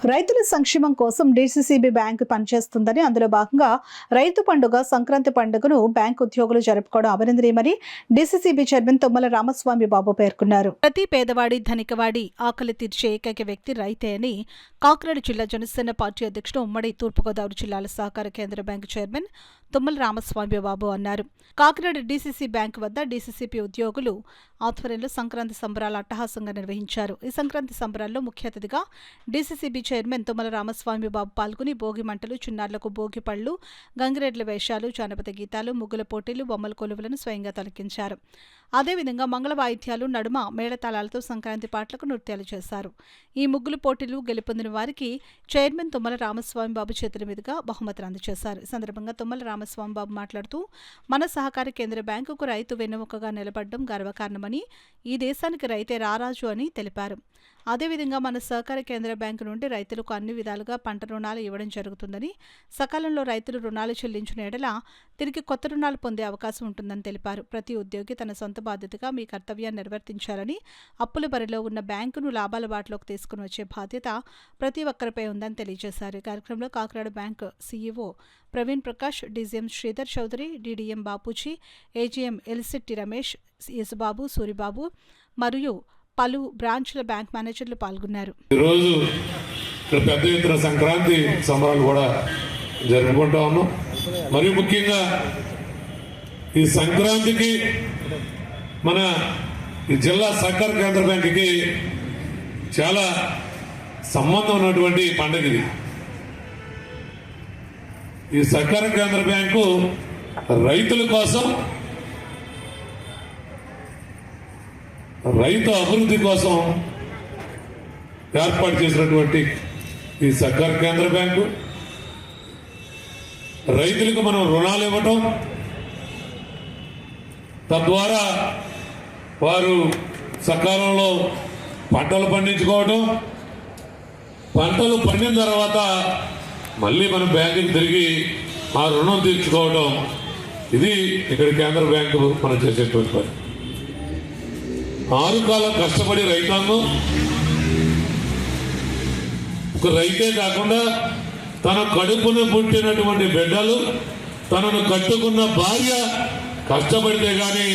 రైతుల సంక్షేమం కోసం డీసీసీబీ బ్యాంకు పనిచేస్తుందని, అందులో భాగంగా రైతు పండుగ సంక్రాంతి పండుగను బ్యాంకు ఉద్యోగులు జరుపుకోవడం అభినందనీయమని డీసీసీబీ చైర్మన్ తుమ్మల రామస్వామి బాబు పేర్కొన్నారు. ప్రతి పేదవాడి ధనికవాడి ఆకలి తీర్చే ఏకైక వ్యక్తి రైతే అని కాకినాడ జిల్లా జనసేన పార్టీ అధ్యక్షుడు ఉమ్మడి తూర్పుగోదావరి జిల్లాల సహకార కేంద్ర బ్యాంకు చైర్మన్ తుమ్మల రామస్వామి బాబు అన్నారు. కాకినాడ డీసీసీ బ్యాంకు వద్ద డీసీసీపీ ఉద్యోగులు ఆధ్వర్యంలో సంక్రాంతి సంబరాలు అట్టహాసంగా నిర్వహించారు. ఈ సంక్రాంతి సంబరాల్లో ముఖ్య అతిథిగా డీసీసీబీ చైర్మన్ తుమ్మల రామస్వామి బాబు పాల్గొని భోగి మంటలు, చిన్నారులకు భోగి పళ్లు, గంగిరెడ్ల వేషాలు, జానపద గీతాలు, ముగ్గుల పోటీలు, బొమ్మల కొలువులను స్వయంగా తిలకించారు. అదేవిధంగా మంగళ వాయిద్యాలు నడుమ మేళతాళాలతో సంక్రాంతి పాటలకు నృత్యాలు చేశారు. ఈ ముగ్గుల పోటీలు గెలుపొందిన వారికి చైర్మన్ తుమ్మల రామస్వామి బాబు చేతుల మీదుగా బహుమతులు అందజేశారు. ఈ సందర్భంగా తుమ్మల రామస్వామి బాబు మాట్లాడుతూ, మన సహకార కేంద్ర బ్యాంకుకు రైతు వెన్నెముకగా నిలబడడం గర్వకారణమని, ఈ దేశానికి రైతే రారాజు అని తెలిపారు. అదేవిధంగా మన సహకార కేంద్ర బ్యాంకు నుండి రైతులకు అన్ని విధాలుగా పంట రుణాలు ఇవ్వడం జరుగుతుందని, సకాలంలో రైతులు రుణాలు చెల్లించిన ఎడల తిరిగి కొత్త రుణాలు పొందే అవకాశం ఉంటుందని తెలిపారు. ప్రతి ఉద్యోగి తన సొంత బాధ్యతగా మీ కర్తవ్యాన్ని నిర్వర్తించాలని, అప్పుల బరిలో ఉన్న బ్యాంకును లాభాల బాటలోకి తీసుకుని వచ్చే బాధ్యత ప్రతి ఒక్కరిపై ఉందని తెలియజేశారు. ఈ కార్యక్రమంలో Kakinada bank CEO Praveen Prakash, DGM Sridhar Chowdary, DDM Bapuji, AGM Elisetti Ramesh, Yesubabu, Suribabu మరియు పలు బ్రాంచ్ల బ్యాంక్ మేనేజర్లు పాల్గొన్నారు. ఈరోజు ఇక్కడ పెద్ద ఎత్తున సంక్రాంతి సంబరాలు కూడా జరుపుకుంటా ఉన్నాం. మరియు ముఖ్యంగా ఈ సంక్రాంతికి మన ఈ జిల్లా సహకార కేంద్ర బ్యాంకుకి చాలా సంబంధం ఉన్నటువంటి పండుగ ఇది. ఈ సహకార కేంద్ర బ్యాంకు రైతుల కోసం, రైతు అభివృద్ధి కోసం ఏర్పాటు చేసినటువంటి ఈ సహకార కేంద్ర బ్యాంకు రైతులకు మనం రుణాలు ఇవ్వటం, తద్వారా వారు సకాలంలో పంటలు పండించుకోవటం, పంటలు పండిన తర్వాత మళ్ళీ మనం బ్యాంకుకి తిరిగి ఆ రుణం తీర్చుకోవడం, ఇది ఇక్కడ కేంద్ర బ్యాంకు మనం చేసేటువంటి పని. 6 కాలం కష్టపడి రైతాంగం, ఒక రైతే కాకుండా తన కడుపున పుట్టినటువంటి బిడ్డలు, తనను కట్టుకున్న భార్య కష్టపడితే కానీ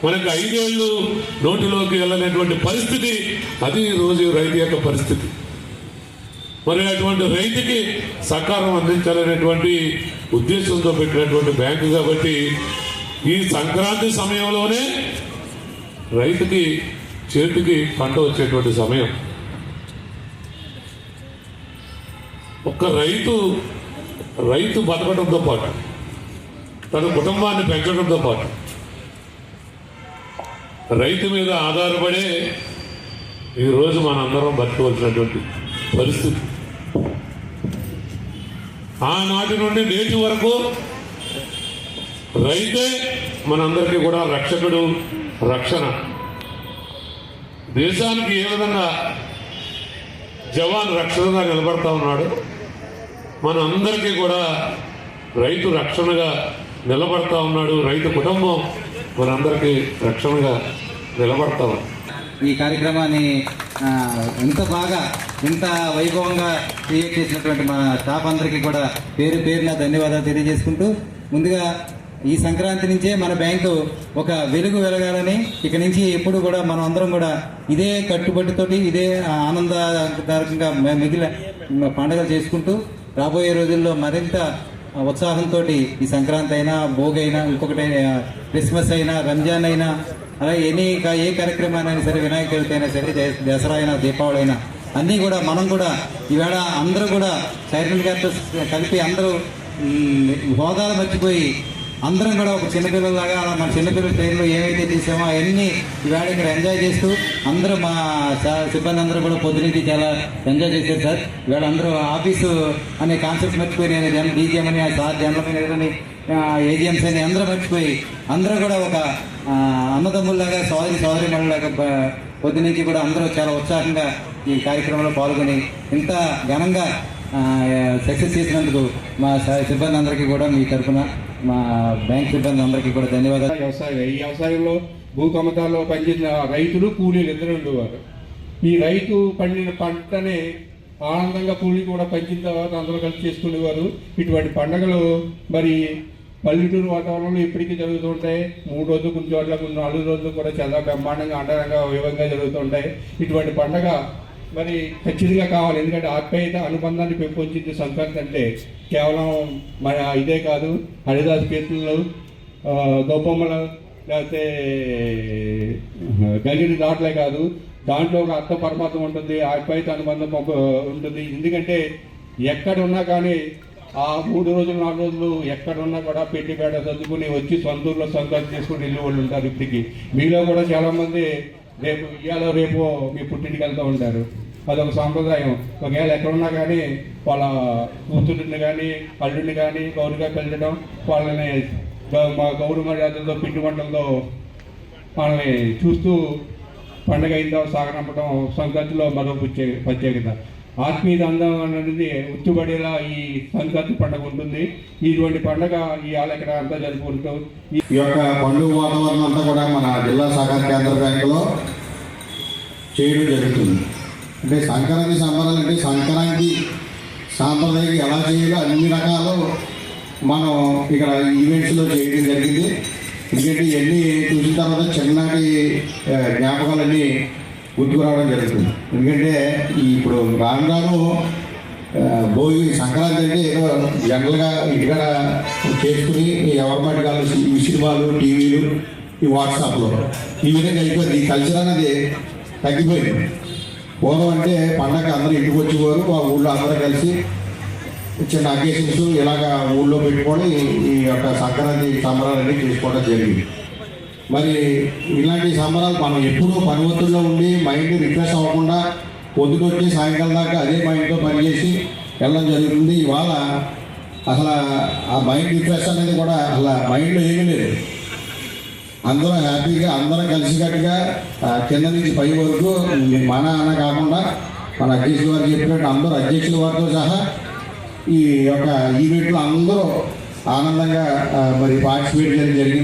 మనకు 5 ఏళ్ళు నోటిలోకి వెళ్ళలేటువంటి పరిస్థితి, అది ఈరోజు రైతు యొక్క పరిస్థితి. మరి అటువంటి రైతుకి సహకారం అందించాలనేటువంటి ఉద్దేశంతో పెట్టినటువంటి బ్యాంకు కాబట్టి ఈ సంక్రాంతి సమయంలోనే రైతుకి చేతికి పంట వచ్చేటువంటి సమయం. ఒక్క రైతు బతకడంతో పాటు తన కుటుంబాన్ని పెంచడంతో పాటు రైతు మీద ఆధారపడే ఈరోజు మనందరం బతకవలసినటువంటి పరిస్థితి. ఆనాటి నుండి నేటి వరకు రైతే మనందరికీ కూడా రక్షకుడు, రక్షణ. దేశానికి ఏ విధంగా జవాన్ రక్షణగా నిలబడతా ఉన్నాడు, మనందరికీ కూడా రైతు రక్షణగా నిలబడతా ఉన్నాడు. రైతు కుటుంబం మనందరికీ రక్షణగా నిలబడతా ఉన్నాడు. ఈ కార్యక్రమాన్ని ఇంత బాగా, ఇంత వైభవంగా క్రియేట్ చేసినటువంటి మా స్టాఫ్ అందరికీ కూడా పేరు పేరున ధన్యవాదాలు తెలియజేసుకుంటూ, ముందుగా ఈ సంక్రాంతి నుంచే మన బ్యాంకు ఒక వెలుగు వెలగాలని, ఇక నుంచి ఎప్పుడు కూడా మనం అందరం కూడా ఇదే కట్టుబడితోటి, ఇదే ఆనందదాయకంగా మిగిలిన పండుగలు చేసుకుంటూ రాబోయే రోజుల్లో మరింత ఉత్సాహంతో ఈ సంక్రాంతి అయినా, భోగి అయినా, ఇంకొకటి క్రిస్మస్ అయినా, రంజాన్ అయినా, అలాగే ఏ కార్యక్రమాన్ని సరే, వినాయక చవితి అయినా సరే, దసరా అయినా, దీపావళి అయినా, అన్నీ కూడా మనం కూడా ఈవేళ అందరూ కూడా చైర్మన్ గారితో కలిపి అందరూ హోదాలు మర్చిపోయి అందరం కూడా ఒక చిన్నపిల్లలాగా మన చిన్నపిల్లల ట్రైన్లో ఏమైతే తీసామో అవన్నీ ఈవేళ ఇక్కడ ఎంజాయ్ చేస్తూ అందరూ మా సిబ్బంది అందరూ కూడా పొద్దునకి చాలా ఎంజాయ్ చేశారు సార్. ఈవేళ అందరూ ఆఫీసు అనే కాన్సెప్ట్ మర్చిపోయి, నేను డీజీఎం అని, సార్ జనరల్ మేనేజర్ అని, ఏజీఎంస్ అని అందరూ మర్చిపోయి అందరూ కూడా ఒక అన్నదమ్ముల్లాగా, సోదరి మళ్ళలాగా పొద్దునుంచి కూడా అందరూ చాలా ఉత్సాహంగా ఈ కార్యక్రమంలో పాల్గొని ఇంత ఘనంగా సక్సెస్ చేసినందుకు మా సిబ్బంది అందరికీ కూడా మీ తరఫున, మా బ్యాంక్ సిబ్బంది అందరికీ కూడా ధన్యవాదాలు. ఈ వ్యవసాయంలో భూ కమతాల్లో పనిచేసిన రైతులు, కూలీలు ఇద్దరు ఉండేవారు. ఈ రైతు పండిన పంటని ఆనందంగా పూలు కూడా పంచిన తర్వాత అందరూ కలిసి చేసుకునేవారు. ఇటువంటి పండుగలు మరి పల్లెటూరు వాతావరణంలో ఇప్పటికీ జరుగుతుంటాయి. 3 రోజులు కొన్ని చోట్ల, కొన్ని 4 రోజులు కూడా చాలా బ్రహ్మాండంగా అండరంగా వైభవంగా జరుగుతుంటాయి. ఇటువంటి పండుగ మరి ఖచ్చితంగా కావాలి. ఎందుకంటే ఆప్యాయత, అనుబంధాన్ని పెంపొందించే సంక్రాంతి అంటే కేవలం మన ఇదే కాదు, హరిదాస్ కీర్తనలు, గోపమ్మలు, లేకపోతే గగిరి దాట్లే కాదు, దాంట్లో ఒక అర్థ పరమార్థం ఉంటుంది, ఆప్యాయత అనుబంధం ఉంటుంది. ఎందుకంటే ఎక్కడున్నా కానీ ఆ 3 రోజులు 4 రోజులు ఎక్కడున్నా కూడా పెట్టిపేట చదువుకుని వచ్చి సొంతూరులో సంక్రాంతి చేసుకుని వెళ్ళే వాళ్ళు ఉంటారు. ఇప్పటికీ మీలో కూడా చాలామంది రేపు మీ పుట్టింటికి వెళ్తూ ఉంటారు. అదొక సాంప్రదాయం. ఒకవేళ ఎక్కడున్నా కానీ వాళ్ళ కూతురిని కానీ అల్లుడిని కానీ గౌరవగా పెంచడం, వాళ్ళని మా గౌరవ మర్యాదలతో పిండి వంటలతో వాళ్ళని చూస్తూ పండగ అయిందో సాగనంపడం సంక్రాంతిలో మరో ప్రత్యేకత. ఆత్మీయత అందం అనేది ఉచ్చుబడేలా ఈ సంక్రాంతి పండుగ ఉంటుంది. ఇటువంటి పండుగ ఇవాళ ఇక్కడ అంతా జరుపుకుంటూ ఈ యొక్క పండుగ వాతావరణం అంతా కూడా మన జిల్లా సహకార కేంద్ర బ్యాంకులో చేయడం జరుగుతుంది. అంటే సంక్రాంతి సంబరాలు అంటే సంక్రాంతి సాంప్రదాయం ఎలా చేయాలో అన్ని రకాలు మనం ఇక్కడ ఈవెంట్స్లో చేయడం జరిగింది. ఎందుకంటే ఇవన్నీ చూసిన తర్వాత చిన్ననాటి జ్ఞాపకాలన్నీ గుర్తుకు రావడం జరుగుతుంది. ఎందుకంటే ఇప్పుడు రాను రాను భోగి సంక్రాంతి అంటే ఏదో జనరల్గా ఇక్కడ చేసుకుని ఎవరి మట్టి కాదు ఈ సినిమాలు, టీవీలు, ఈ వాట్సాప్లో ఈ విధంగా అయిపోయింది. ఈ కల్చర్ అనేది తగ్గిపోయింది. పూర్వం అంటే పండగ అందరూ ఇంటికి వచ్చేవారు, ఆ ఊళ్ళో అందరూ కలిసి చిన్న అకేషన్స్ ఇలాగా ఊళ్ళో పెట్టుకొని ఈ యొక్క సంక్రాంతి సంబరాలన్నీ చేసుకోవడం జరిగింది. మరి ఇలాంటి సంబరాలు మనం ఎప్పుడూ పని ఒత్తిడిలో ఉండి మైండ్ రిఫ్రెష్ అవ్వకుండా పొద్దుకొచ్చి సాయంకాలం దాకా అదే మైండ్తో పనిచేసి వెళ్ళడం జరుగుతుంది. ఇవాళ అసలు ఆ మైండ్ రిఫ్రెష్ అనేది కూడా అసలు మైండ్లో ఏమీ లేదు. అందరూ హ్యాపీగా అందరం కలిసికట్టుగా కింద నుంచి పై వరకు మన అన్న కాకుండా మన అధ్యక్షుల వారికి చెప్పినట్టు అందరూ అధ్యక్షుల వారితో సహా ఈ యొక్క ఈవెంట్లో అందరూ ఆనందంగా మరి పార్టిసిపేట్ చేయడం జరిగింది.